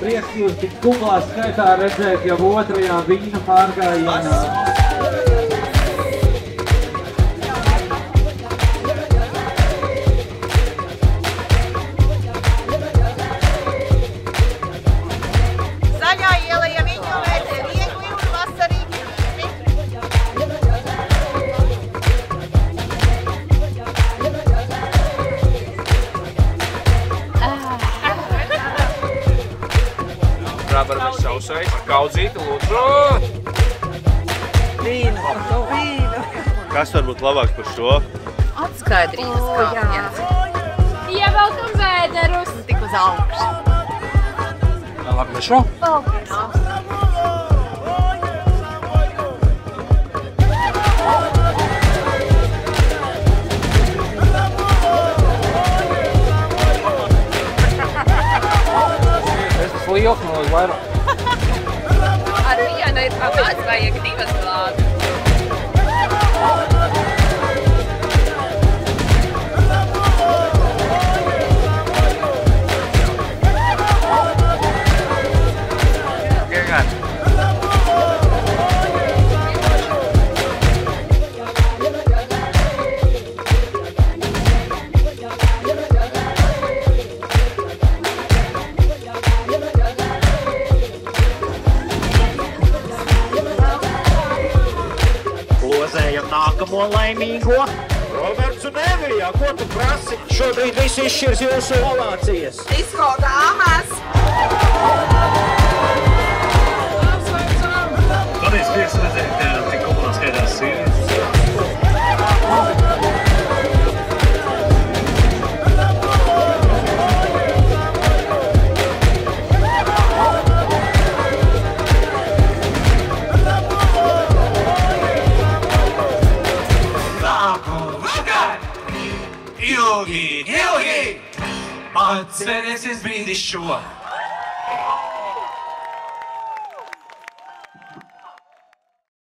Prieks jūs tik kuplā skaitā redzēt jau otrajā vīna pārgājienā. Zaļā iela, ja viņu vērtē viegli un vasarīgi Rābaramies sausai ar kaudzīti, lūdzu. Vīnu. Kas var būt labāks par šo? Atskaidrības kāpiens. Ievelkam vēderus. Tik uz augšu. Labi, mēs šo? Es tas liels, man vajag vairāk. Ar vienu ir kāds vajag divas glābi. Lozējam nākamo laimīgo. Roberts un Evija, ko tu prasi? Šobrīd visi izšķirs jūsu ovācijas. Disko dāmas. Paldies, prieks redzēt, tik kuplā skaitās sievietes. Ilgi, atcerēsies brīdi šo.